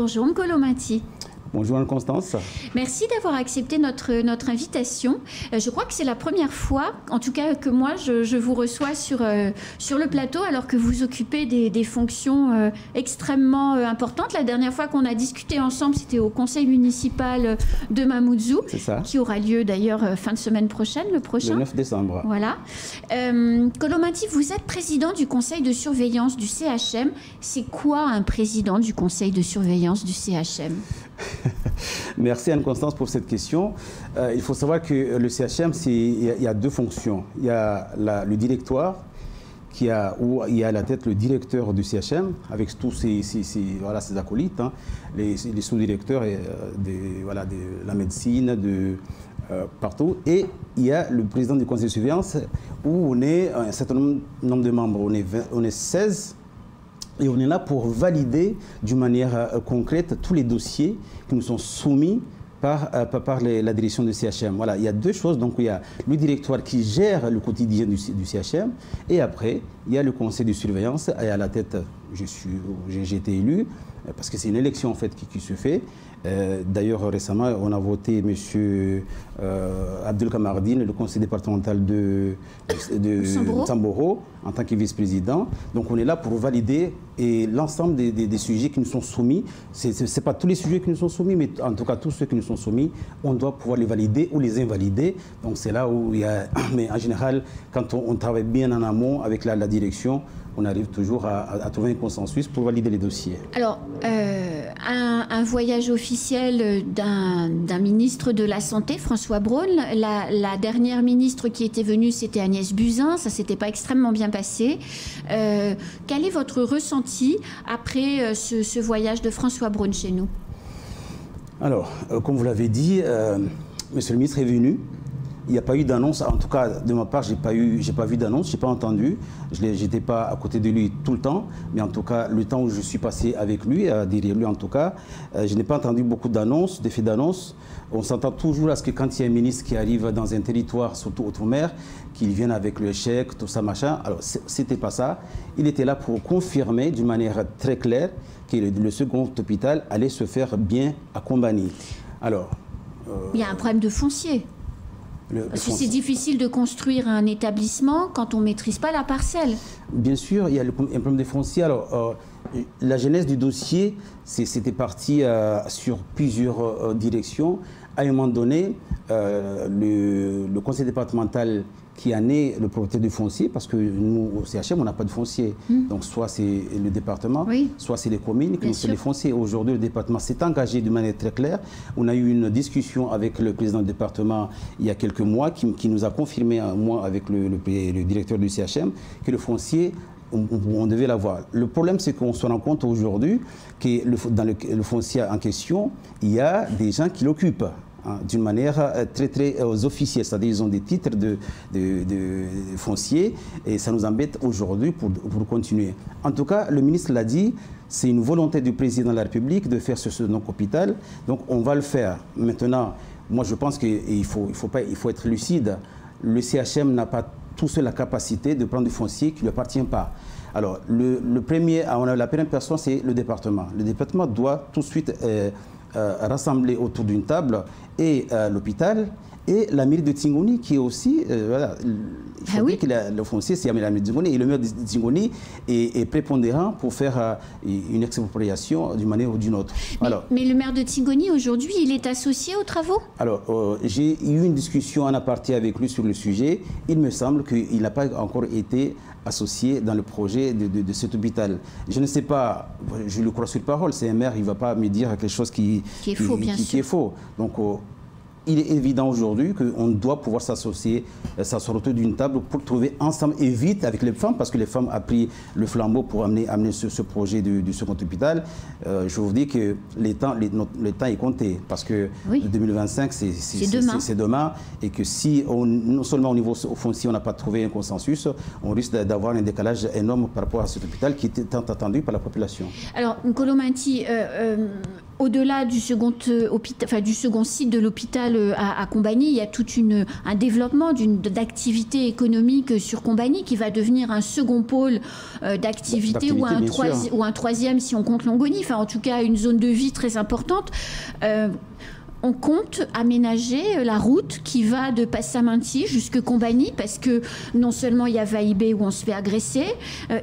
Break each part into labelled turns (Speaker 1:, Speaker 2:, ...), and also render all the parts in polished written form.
Speaker 1: Bonjour N'Golo Mati.
Speaker 2: Bonjour Anne-Constance.
Speaker 1: Merci d'avoir accepté notre invitation. Je crois que c'est la première fois, en tout cas que moi, je vous reçois sur le plateau alors que vous occupez des fonctions extrêmement importantes. La dernière fois qu'on a discuté ensemble, c'était au conseil municipal de Mamoudzou, qui aura lieu d'ailleurs fin de semaine prochaine, le prochain.
Speaker 2: Le 9 décembre.
Speaker 1: Voilà. N'Golo Mati, vous êtes président du conseil de surveillance du CHM. C'est quoi un président du conseil de surveillance du CHM ?
Speaker 2: Merci Anne-Constance pour cette question. Il faut savoir que le CHM, il y a deux fonctions. Il y a le directoire, où il y a à la tête le directeur du CHM, avec tous ses acolytes, hein, les sous-directeurs de la médecine, partout. Et il y a le président du conseil de surveillance, où on est un certain nombre de membres. On est 16. Et on est là pour valider d'une manière concrète tous les dossiers qui nous sont soumis par la direction du CHM. Voilà, il y a deux choses. Donc, il y a le directoire qui gère le quotidien du CHM. Et après, il y a le conseil de surveillance. Et à la tête, j'ai été élu, parce que c'est une élection en fait qui se fait. D'ailleurs, récemment, on a voté M. Abdel Kamardine, le conseil départemental de Samboro, en tant que vice-président. Donc, on est là pour valider l'ensemble des sujets qui nous sont soumis. Ce n'est pas tous les sujets qui nous sont soumis, mais en tout cas, tous ceux qui nous sont soumis, on doit pouvoir les valider ou les invalider. Donc, c'est là où il y a... Mais en général, quand on travaille bien en amont avec la direction, on arrive toujours à trouver un consensus pour valider les dossiers.
Speaker 1: Alors, un voyage officiel d'un ministre de la Santé, François Braun. La dernière ministre qui était venue, c'était Agnès Buzyn. Ça ne s'était pas extrêmement bien passé. Quel est votre ressenti après ce voyage de François Braun chez nous? Alors,
Speaker 2: comme vous l'avez dit, monsieur le ministre est venu. Il n'y a pas eu d'annonce, en tout cas de ma part, j'ai pas vu d'annonce, je n'ai pas entendu. Je n'étais pas à côté de lui tout le temps, mais en tout cas, le temps où je suis passé avec lui, derrière lui en tout cas, je n'ai pas entendu beaucoup d'annonces, d'effets d'annonce. On s'entend toujours à ce que quand il y a un ministre qui arrive dans un territoire, surtout outre-mer, qu'il vienne avec le chèque, tout ça, machin. Alors, c'était pas ça. Il était là pour confirmer d'une manière très claire que le second hôpital allait se faire bien à Kombani. Alors...
Speaker 1: il y a un problème de foncier. Parce que c'est difficile de construire un établissement quand on ne maîtrise pas la parcelle.
Speaker 2: Bien sûr, il y a un problème de foncier. Alors, la genèse du dossier, c'était parti sur plusieurs directions. À un moment donné, le conseil départemental qui en est le propriétaire du foncier, parce que nous, au CHM, on n'a pas de foncier. Donc, soit c'est le département, soit c'est les communes qui nous font les fonciers. Aujourd'hui, le département s'est engagé de manière très claire. On a eu une discussion avec le président du département il y a quelques mois qui nous a confirmé, moi, avec le directeur du CHM, que le foncier, on devait l'avoir. Le problème, c'est qu'on se rend compte aujourd'hui que dans le foncier en question, il y a des gens qui l'occupent. D'une manière très officielle, c'est-à-dire ils ont des titres de foncier et ça nous embête aujourd'hui pour continuer. En tout cas, le ministre l'a dit, c'est une volonté du président de la République de faire ce hôpital, donc on va le faire. Maintenant, moi je pense qu'il faut être lucide. Le CHM n'a pas tout seul la capacité de prendre du foncier qui ne lui appartient pas. Alors, la première personne, c'est le département. Le département doit tout de suite rassembler autour d'une table et l'hôpital et la mairie de Tingoni qui est aussi, voilà, il faut dire que le foncier, c'est la mairie de Tingoni et le maire de Tingoni est prépondérant pour faire une expropriation d'une manière ou d'une autre.
Speaker 1: Mais le maire de Tingoni, aujourd'hui, il est associé aux travaux?
Speaker 2: Alors, j'ai eu une discussion en aparté avec lui sur le sujet. Il me semble qu'il n'a pas encore été associé dans le projet de cet hôpital. Je ne sais pas, je le crois sur parole, c'est un maire, il ne va pas me dire quelque chose qui
Speaker 1: est faux, bien sûr.
Speaker 2: Qui est faux. Donc, il est évident aujourd'hui qu'on doit pouvoir s'associer, s'asseoir autour d'une table pour trouver ensemble et vite avec les femmes, parce que les femmes ont pris le flambeau pour amener ce projet du second hôpital. Je vous dis que le temps est compté, parce que 2025, c'est demain, et que si, non seulement au niveau foncier, on n'a pas trouvé un consensus, on risque d'avoir un décalage énorme par rapport à cet hôpital qui était tant attendu par la population.
Speaker 1: Alors, N'Golo Mati, au-delà du second site de l'hôpital à Combagny, il y a tout un développement d'activité économique sur Combagny qui va devenir un second pôle d'activité ou un troisième si on compte Longoni. Enfin, en tout cas, une zone de vie très importante. On compte aménager la route qui va de Passaminti jusque Combagny parce que non seulement il y a Vaïbé où on se fait agresser,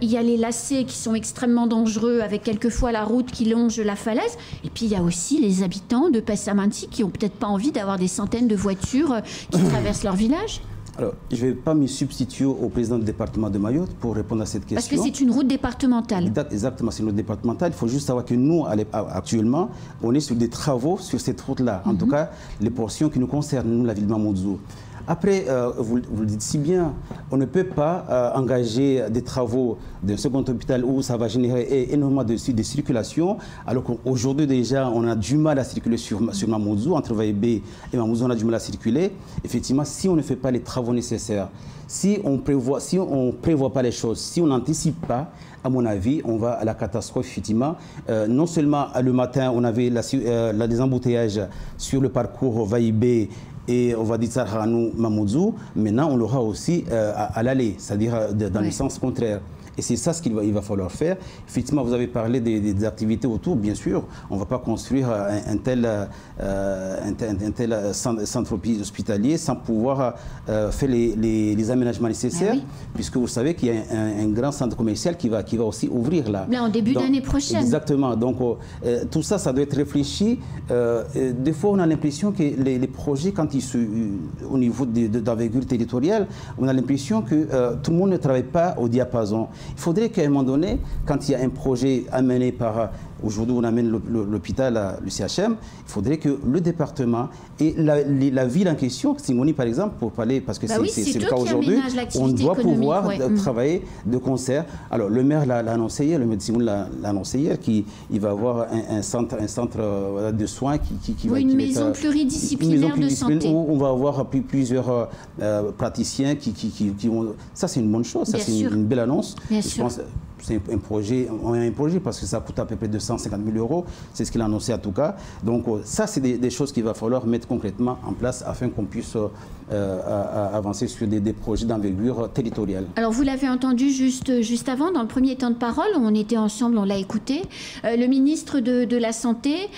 Speaker 1: il y a les lacets qui sont extrêmement dangereux avec quelquefois la route qui longe la falaise et puis il y a aussi les habitants de Passaminti qui n'ont peut-être pas envie d'avoir des centaines de voitures qui traversent leur village.
Speaker 2: Alors, je ne vais pas me substituer au président du département de Mayotte pour répondre à cette question.
Speaker 1: Parce que c'est une route départementale.
Speaker 2: Exactement, c'est une route départementale. Il faut juste savoir que nous, actuellement, on est sur des travaux sur cette route-là. En tout cas, les portions qui nous concernent, nous, la ville de Mamoudzou. Après, vous le dites si bien, on ne peut pas engager des travaux d'un second hôpital où ça va générer énormément de circulation, alors qu'aujourd'hui déjà, on a du mal à circuler sur Mamoudzou, entre Vaïbé et Mamoudzou, on a du mal à circuler. Effectivement, si on ne fait pas les travaux nécessaires, si on prévoit pas les choses, si on n'anticipe pas, à mon avis, on va à la catastrophe, effectivement. Non seulement le matin, on avait des embouteillages sur le parcours Vaïbé et on va dire Sarhanou Mamoudzou, maintenant on l'aura aussi à l'aller, c'est-à-dire dans le sens contraire. Et c'est ça ce qu'il va falloir faire. Effectivement, vous avez parlé des activités autour, bien sûr. On ne va pas construire un tel centre hospitalier sans pouvoir faire les aménagements nécessaires, puisque vous savez qu'il y a un grand centre commercial qui va aussi ouvrir là.
Speaker 1: Là, en début d'année prochaine.
Speaker 2: Exactement. Donc, tout ça, ça doit être réfléchi. Des fois, on a l'impression que les projets, quand ils sont au niveau d'envergure territoriale, on a l'impression que tout le monde ne travaille pas au diapason. Il faudrait qu'à un moment donné, quand il y a un projet amené par... Aujourd'hui, on amène l'hôpital, le CHM. Il faudrait que le département et la ville en question, Singoni par exemple, pour parler, parce que c'est le cas aujourd'hui, on doit pouvoir travailler de concert. Alors, le maire l'a annoncé hier, le maire de Singoni l'a annoncé hier, qu'il va avoir un centre de soins qui va être...
Speaker 1: Une maison pluridisciplinaire de santé.
Speaker 2: Où on va avoir plusieurs praticiens qui vont... Ça, c'est une bonne chose, ça, c'est une belle annonce.
Speaker 1: Bien sûr.
Speaker 2: C'est un projet parce que ça coûte à peu près 250 000 €. C'est ce qu'il a annoncé en tout cas. Donc ça, c'est des choses qu'il va falloir mettre concrètement en place afin qu'on puisse avancer sur des projets d'envergure territoriale.
Speaker 1: Alors vous l'avez entendu juste avant, dans le premier temps de parole, on était ensemble, on l'a écouté. Le ministre de la Santé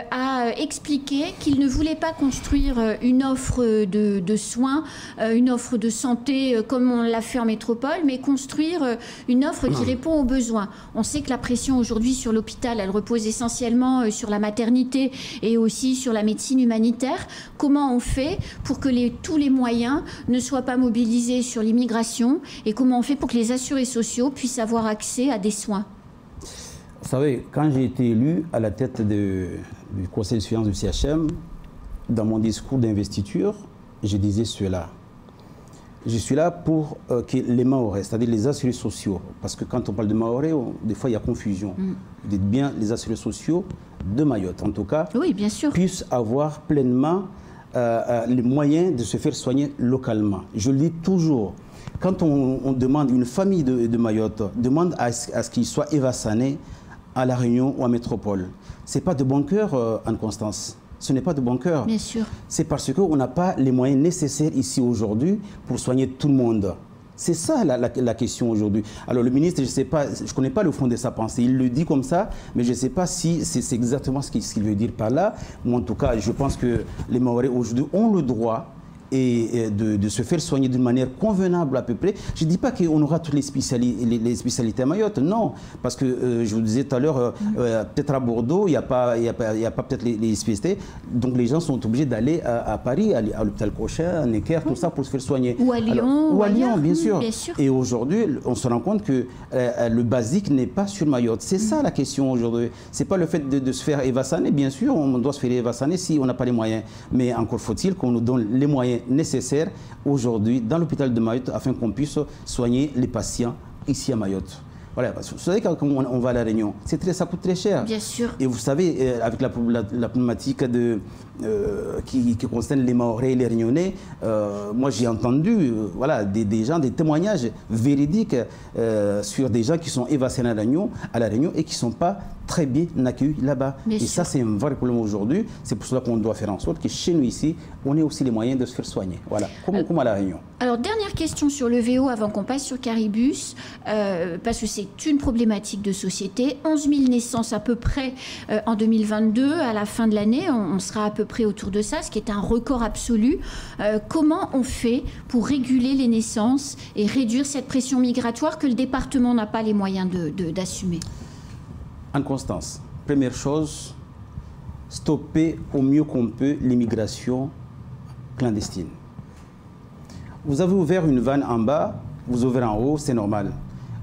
Speaker 1: a expliqué qu'il ne voulait pas construire une offre de soins, une offre de santé comme on l'a fait en métropole, mais construire une offre qui répond aux besoins. On sait que la pression aujourd'hui sur l'hôpital, elle repose essentiellement sur la maternité et aussi sur la médecine humanitaire. Comment on fait pour que tous les moyens ne soient pas mobilisés sur l'immigration et comment on fait pour que les assurés sociaux puissent avoir accès à des soins?
Speaker 2: Vous savez, quand j'ai été élu à la tête du conseil de surveillance du CHM, dans mon discours d'investiture, je disais cela. Je suis là pour que les Mahorais, c'est-à-dire les assurés sociaux, parce que quand on parle de Mahorais, des fois il y a confusion. Vous dites bien les assurés sociaux de Mayotte, en tout cas,
Speaker 1: oui, bien sûr,
Speaker 2: puissent avoir pleinement les moyens de se faire soigner localement. Je le dis toujours, quand on demande, une famille de Mayotte demande à ce qu'il soit évassané à La Réunion ou à Métropole, ce n'est pas de bon cœur, Anne-Constance. Ce n'est pas de bon cœur.
Speaker 1: Bien sûr.
Speaker 2: C'est parce qu'on n'a pas les moyens nécessaires ici aujourd'hui pour soigner tout le monde. C'est ça la question aujourd'hui. Alors le ministre, je ne sais pas, je ne connais pas le fond de sa pensée. Il le dit comme ça, mais je ne sais pas si c'est exactement ce qu'il veut dire par là. Moi, en tout cas, je pense que les Mahorais aujourd'hui ont le droit de se faire soigner d'une manière convenable à peu près. Je ne dis pas qu'on aura toutes les spécialités à Mayotte, non. Parce que je vous disais tout à l'heure, peut-être à Bordeaux, il n'y a pas peut-être les spécialités. Donc les gens sont obligés d'aller à Paris, à l'hôpital Cochin, à Necker, tout ça pour se faire soigner.
Speaker 1: Ou à Lyon.
Speaker 2: Ou à Lyon, bien sûr.
Speaker 1: Bien sûr.
Speaker 2: Et aujourd'hui, on se rend compte que le basique n'est pas sur Mayotte. C'est ça la question aujourd'hui. Ce n'est pas le fait de se faire évassaner. Bien sûr, on doit se faire évassaner si on n'a pas les moyens. Mais encore faut-il qu'on nous donne les moyens nécessaires aujourd'hui dans l'hôpital de Mayotte afin qu'on puisse soigner les patients ici à Mayotte. Voilà, vous savez quand on va à La Réunion, ça coûte très cher.
Speaker 1: Bien sûr.
Speaker 2: Et vous savez, avec la problématique qui concerne les Mahorais et les Réunionnais, moi j'ai entendu voilà, des gens, des témoignages véridiques sur des gens qui sont évacués à la Réunion et qui ne sont pas très bien accueillis là-bas. Et ça, c'est un vrai problème aujourd'hui. C'est pour cela qu'on doit faire en sorte que chez nous ici, on ait aussi les moyens de se faire soigner. Voilà, comme à la Réunion.
Speaker 1: Alors, dernière question sur le VO avant qu'on passe sur Caribus, parce que c'est une problématique de société. 11 000 naissances à peu près en 2022. À la fin de l'année, on sera à peu près autour de ça, ce qui est un record absolu. Comment on fait pour réguler les naissances et réduire cette pression migratoire que le département n'a pas les moyens d'assumer?
Speaker 2: En Constance, première chose, stopper au mieux qu'on peut l'immigration clandestine. Vous avez ouvert une vanne en bas, vous ouvrez en haut, c'est normal.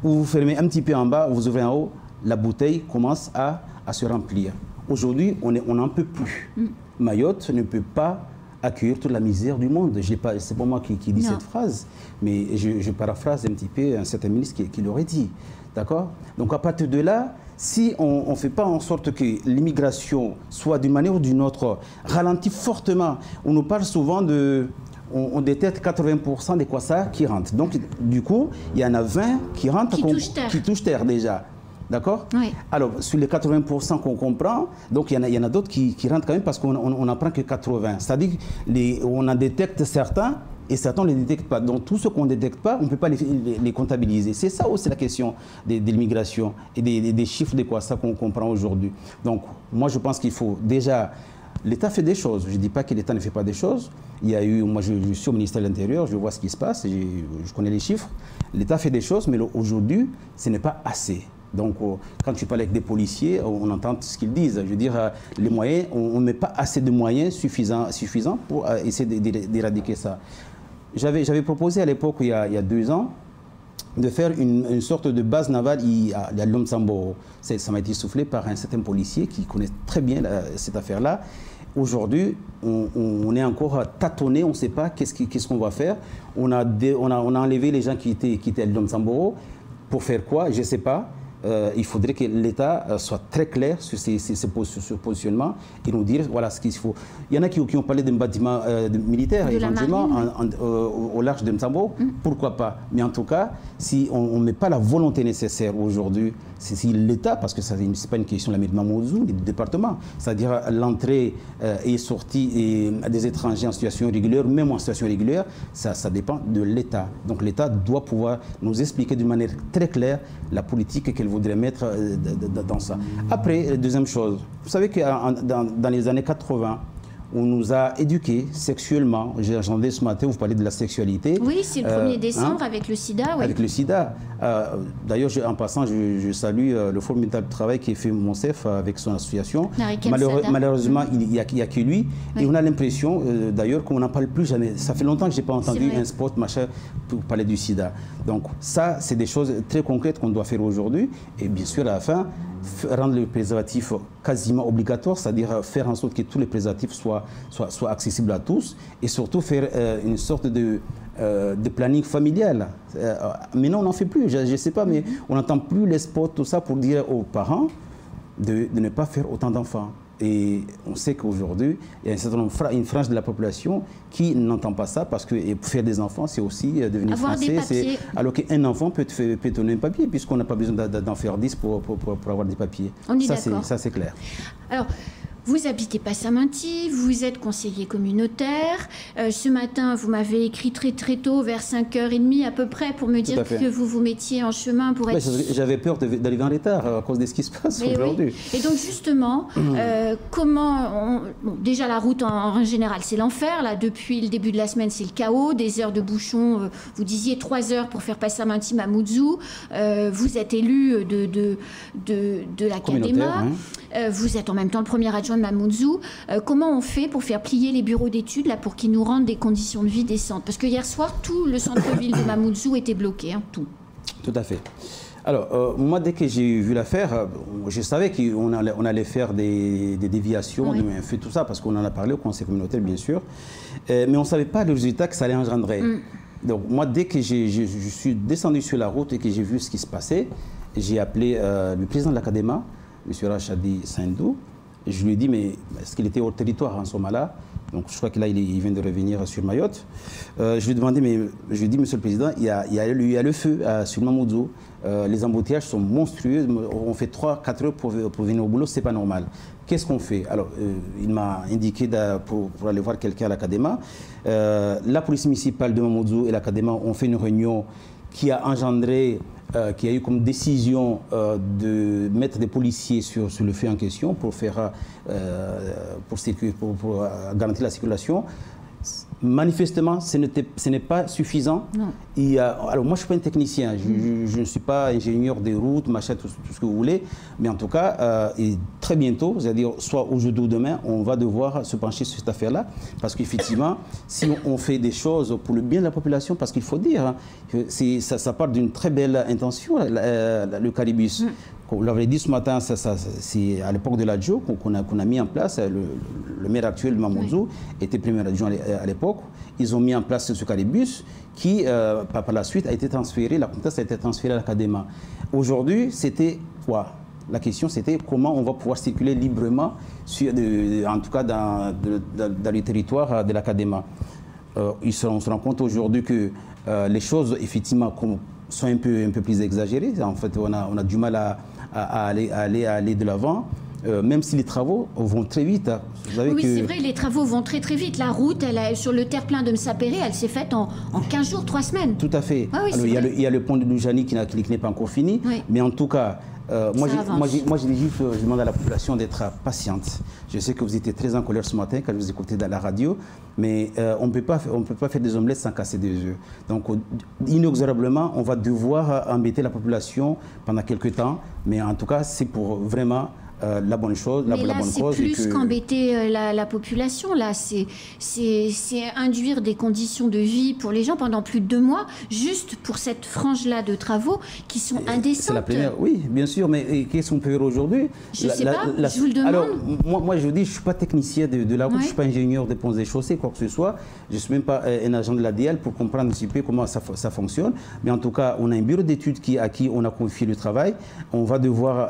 Speaker 2: Vous fermez un petit peu en bas, vous ouvrez en haut, la bouteille commence à se remplir. Aujourd'hui, on n'en peut plus. Mayotte ne peut pas accueillir toute la misère du monde. Ce n'est pas moi qui dis cette phrase, mais je paraphrase un petit peu un certain ministre qui l'aurait dit. D'accord? Donc à partir de là, si on ne fait pas en sorte que l'immigration soit d'une manière ou d'une autre ralentie fortement, on nous parle souvent de... On détecte 80% des Kwassa qui rentrent. Donc du coup, il y en a 20 qui rentrent, qui touchent terre déjà. D'accord? Oui. Alors, sur les 80% qu'on comprend, donc il y en a d'autres qui rentrent quand même parce qu'on n'en prend que 80. C'est-à-dire qu'on en détecte certains et certains ne les détectent pas. Donc, tout ce qu'on ne détecte pas, on ne peut pas les comptabiliser. C'est ça aussi la question de l'immigration et des chiffres de quoi ça qu'on comprend aujourd'hui. Donc, moi, je pense qu'il faut déjà... L'État fait des choses. Je ne dis pas que l'État ne fait pas des choses. Il y a eu, moi je suis au ministère de l'Intérieur, je vois ce qui se passe, je connais les chiffres. L'État fait des choses, mais aujourd'hui, ce n'est pas assez. Donc, quand tu parles avec des policiers, on entend ce qu'ils disent. Je veux dire, les moyens, on ne met pas assez de moyens suffisants pour essayer d'éradiquer ça. J'avais proposé à l'époque, il y a 2 ans, de faire une sorte de base navale à Lomsamboro. Ça m'a été soufflé par un certain policier qui connaît très bien cette affaire-là. Aujourd'hui, on est encore tâtonné, on ne sait pas qu'est-ce qu'on va faire. On a enlevé les gens qui étaient à Lomsamboro. Pour faire quoi? Je ne sais pas. Il faudrait que l'État soit très clair sur ce positionnement et nous dire voilà ce qu'il faut. Il y en a qui ont parlé d'un bâtiment militaire éventuellement au large de Msambo. Pourquoi pas? Mais en tout cas, si on ne met pas la volonté nécessaire aujourd'hui, si l'État, parce que ce n'est pas une question de la mairie de Mamoudzou, du département, c'est-à-dire l'entrée et sortie des étrangers en situation régulière, même en situation régulière, ça dépend de l'État. Donc l'État doit pouvoir nous expliquer d'une manière très claire la politique qu'elle voudrait mettre dans ça. Après, deuxième chose, vous savez que dans les années 80, on nous a éduqués sexuellement. J'ai entendu ce matin, vous parlez de la sexualité.
Speaker 1: Oui, c'est le 1er décembre avec le sida. Oui.
Speaker 2: Avec le sida. D'ailleurs, en passant, je salue le formidable travail qui est fait Monsef avec son association. Malheureusement, il n'y a que lui. Oui. Et on a l'impression, d'ailleurs, qu'on n'en parle plus jamais. Ça fait longtemps que je n'ai pas entendu un spot machin pour parler du sida. Donc ça, c'est des choses très concrètes qu'on doit faire aujourd'hui. Et bien sûr, à la fin, rendre le préservatif quasiment obligatoire, c'est-à-dire faire en sorte que tous les préservatifs soient accessibles à tous et surtout faire une sorte de planning familial. Mais non, on n'en fait plus, je ne sais pas, mais on n'entend plus les spots, tout ça pour dire aux parents de ne pas faire autant d'enfants. Et on sait qu'aujourd'hui, il y a une frange de la population qui n'entend pas ça parce que faire des enfants, c'est aussi devenir français. Alors qu'un enfant peut te donner un papier puisqu'on n'a pas besoin d'en faire 10 pour avoir des papiers.
Speaker 1: On est d'accord.
Speaker 2: Ça, c'est clair.
Speaker 1: Alors, vous habitez Passaminti, vous êtes conseiller communautaire. Ce matin, vous m'avez écrit très tôt, vers 5h30 à peu près, pour me dire que vous vous mettiez en chemin pour être...
Speaker 2: J'avais peur d'arriver en retard à cause de ce qui se passe aujourd'hui.
Speaker 1: Oui. Et donc justement, comment... déjà la route en général, c'est l'enfer. Là, depuis le début de la semaine, c'est le chaos. Des heures de bouchon, vous disiez 3 heures pour faire Passaminti-Mamoudzou. Vous êtes élu de la Cadema. Vous êtes en même temps le premier adjoint de Mamoudzou. Comment on fait pour faire plier les bureaux d'études là, pour qu'ils nous rendent des conditions de vie décentes? Parce que hier soir, tout le centre-ville de Mamoudzou était bloqué, tout. Tout
Speaker 2: à fait. Alors, moi, dès que j'ai vu l'affaire, je savais qu'on allait faire des déviations, on a fait tout ça, parce qu'on en a parlé au conseil communautaire, bien sûr. Mais on ne savait pas le résultat que ça allait engendrer. Donc, moi, dès que je suis descendu sur la route et que j'ai vu ce qui se passait, j'ai appelé le président de l'Académa, M. Rachadi Saindou, Je lui ai dit, mais est-ce qu'il était au territoire en ce moment-là? Donc je crois que là, il vient de revenir sur Mayotte. Je lui ai demandé, mais je lui ai dit, Monsieur le Président, il y a le feu sur Mamoudzou. Les embouteillages sont monstrueux. On fait 3-4 heures pour venir au boulot, c'est pas normal. Qu'est-ce qu'on fait? Alors, il m'a indiqué pour aller voir quelqu'un à l'Académa. La police municipale de Mamoudzou et l'Académa ont fait une réunion qui a engendré, qui a eu comme décision de mettre des policiers sur le feu en question pour garantir la circulation. Manifestement, ce n'est pas suffisant. Alors moi, je ne suis pas un technicien, je ne suis pas ingénieur des routes, machin, tout ce que vous voulez, mais en tout cas, et très bientôt, c'est-à-dire soit aujourd'hui ou demain, on va devoir se pencher sur cette affaire-là, parce qu'effectivement, si on fait des choses pour le bien de la population, parce qu'il faut dire, hein, ça part d'une très belle intention, le caribus. Vous l'avez dit ce matin, c'est à l'époque de l'adjo qu'on a mis en place. Le maire actuel de Mamoudzou était premier adjoint à l'époque. Ils ont mis en place ce caribus qui, par la suite, a été transféré, la compétence a été transférée à l'Académa. Aujourd'hui, c'était quoi? La question, c'était comment on va pouvoir circuler librement, en tout cas dans le territoire de l'Académa. On se rend compte aujourd'hui que les choses, effectivement, sont un peu plus exagérées. En fait, on a du mal à aller de l'avant, même si les travaux vont très vite. Hein.
Speaker 1: Oui, c'est vrai, les travaux vont très vite. La route, sur le terre-plein de Msapéré, elle s'est faite en 15 jours, 3 semaines. Tout
Speaker 2: à fait.
Speaker 1: Ah, oui,
Speaker 2: alors, il y a le pont de Noujani qui n'est pas encore fini, mais en tout cas, moi, je demande à la population d'être patiente. Je sais que vous étiez très en colère ce matin quand vous écoutez dans la radio, mais on ne peut pas faire des omelettes sans casser des œufs. Donc, inexorablement, on va devoir embêter la population pendant quelques temps, mais en tout cas, c'est pour vraiment la bonne chose.
Speaker 1: Mais là, c'est plus qu'embêter la population. Là, c'est induire des conditions de vie pour les gens pendant plus de 2 mois, juste pour cette frange-là de travaux qui sont indécentes.
Speaker 2: C'est la première, oui, bien sûr, mais qu'est-ce qu'on peut faire aujourd'hui?
Speaker 1: Je ne sais pas, je vous le demande.
Speaker 2: Alors, moi, je vous dis, je ne suis pas technicien de la route, je ne suis pas ingénieur des ponts et chaussées, quoi que ce soit. Je ne suis même pas un agent de l'ADL pour comprendre un petit peu comment ça fonctionne. Mais en tout cas, on a un bureau d'études à qui on a confié le travail. On va devoir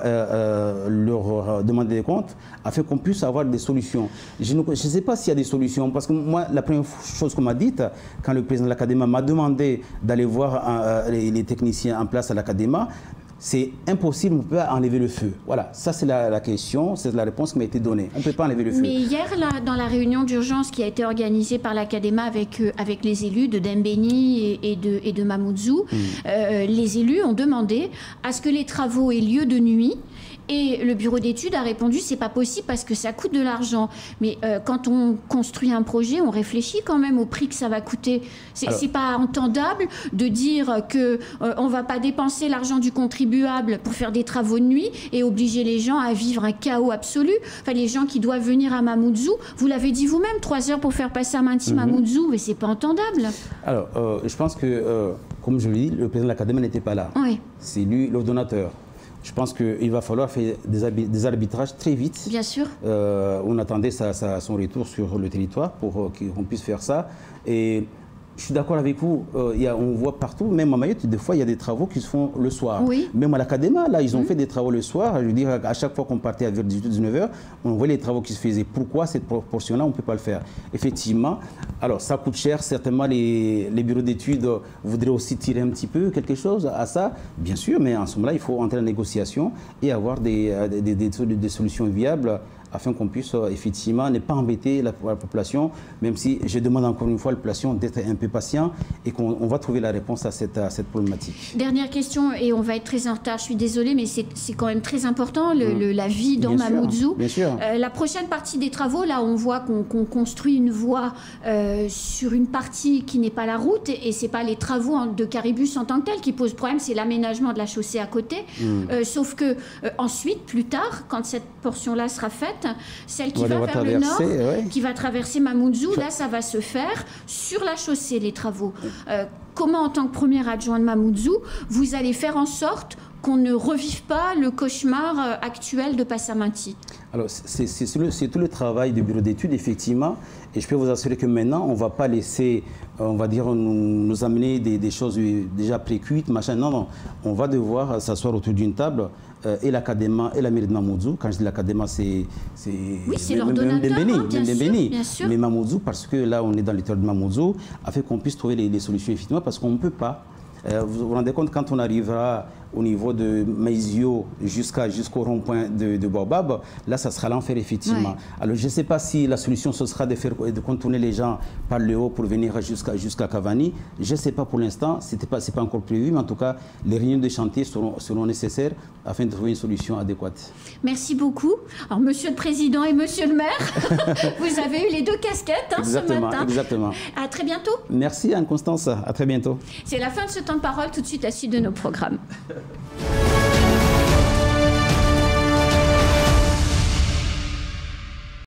Speaker 2: leur demander des comptes afin qu'on puisse avoir des solutions. Je ne sais pas s'il y a des solutions, parce que moi, la première chose qu'on m'a dite, quand le président de l'Académa m'a demandé d'aller voir les techniciens en place à l'Académa, c'est impossible, on ne peut pas enlever le feu. Voilà, ça c'est la question, c'est la réponse qui m'a été donnée. On ne peut pas enlever le feu.
Speaker 1: Mais hier, là, dans la réunion d'urgence qui a été organisée par l'Académa avec les élus de Dembéni et de Mamoudzou, les élus ont demandé à ce que les travaux aient lieu de nuit. Et le bureau d'études a répondu, c'est pas possible parce que ça coûte de l'argent. Mais quand on construit un projet, on réfléchit quand même au prix que ça va coûter. C'est pas entendable de dire que on va pas dépenser l'argent du contribuable pour faire des travaux de nuit et obliger les gens à vivre un chaos absolu. Enfin, les gens qui doivent venir à Mamoudzou, vous l'avez dit vous-même, 3 heures pour faire passer à Mamoudzou, mais c'est pas entendable.
Speaker 2: Alors, je pense que, comme je l'ai dit, le président de l'Académie n'était pas là.
Speaker 1: Oui.
Speaker 2: C'est lui l'ordonnateur. Je pense qu'il va falloir faire des arbitrages très vite.
Speaker 1: Bien sûr.
Speaker 2: On attendait son retour sur le territoire pour qu'on puisse faire ça. Et je suis d'accord avec vous, on voit partout, même à Mayotte, des fois, il y a des travaux qui se font le soir.
Speaker 1: Oui.
Speaker 2: Même à l'Académa, là, ils ont fait des travaux le soir. Je veux dire, à chaque fois qu'on partait vers 18-19h, on voyait les travaux qui se faisaient. Pourquoi cette proportion-là, on ne peut pas le faire? Effectivement, alors ça coûte cher. Certainement, les bureaux d'études voudraient aussi tirer un petit peu quelque chose à ça, bien sûr, mais en ce moment-là, il faut entrer en négociation et avoir des solutions viables afin qu'on puisse effectivement ne pas embêter la population, même si je demande encore une fois à la population d'être un peu patient et qu'on va trouver la réponse à cette problématique.
Speaker 1: Dernière question, et on va être très en retard, je suis désolée, mais c'est quand même très important, la vie dans Mamoudzou.
Speaker 2: Bien sûr.
Speaker 1: La prochaine partie des travaux, là, on voit qu'on construit une voie sur une partie qui n'est pas la route, et ce n'est pas les travaux de caribus en tant que tels qui posent problème, c'est l'aménagement de la chaussée à côté. Sauf que ensuite, plus tard, quand cette portion-là sera faite, celle qui va vers le nord, qui va traverser Mamoudzou, là, ça va se faire sur la chaussée, les travaux. Comment, en tant que premier adjoint de Mamoudzou, vous allez faire en sorte qu'on ne revive pas le cauchemar actuel de Passaminti?
Speaker 2: Alors, c'est tout le travail du bureau d'études, effectivement. Et je peux vous assurer que maintenant, on ne va pas laisser, on va dire, nous amener des choses déjà pré-cuites, machin. Non, non. On va devoir s'asseoir autour d'une table, et l'Académa et la mairie de Mamoudzou. Quand je dis l'Académa, c'est
Speaker 1: oui, c'est l'ordonnateur, bien sûr.
Speaker 2: Mais Mamoudzou, parce que là, on est dans le territoire de Mamoudzou, afin qu'on puisse trouver les solutions, effectivement, parce qu'on ne peut pas. Vous vous rendez compte, quand on arrivera au niveau de Maizio jusqu'au rond-point de Baobab, là, ça sera l'enfer, effectivement. Ouais. Alors, je ne sais pas si la solution, ce sera de contourner les gens par le haut pour venir jusqu'à Cavani. Je ne sais pas pour l'instant, ce n'est pas encore prévu, mais en tout cas, les réunions de chantier seront nécessaires afin de trouver une solution adéquate.
Speaker 1: Merci beaucoup. Alors, Monsieur le Président et Monsieur le Maire, vous avez eu les deux casquettes ce matin.
Speaker 2: Exactement.
Speaker 1: À très bientôt.
Speaker 2: Merci Anne-Constance, à très bientôt.
Speaker 1: C'est la fin de ce temps de parole, tout de suite la suite de nos programmes.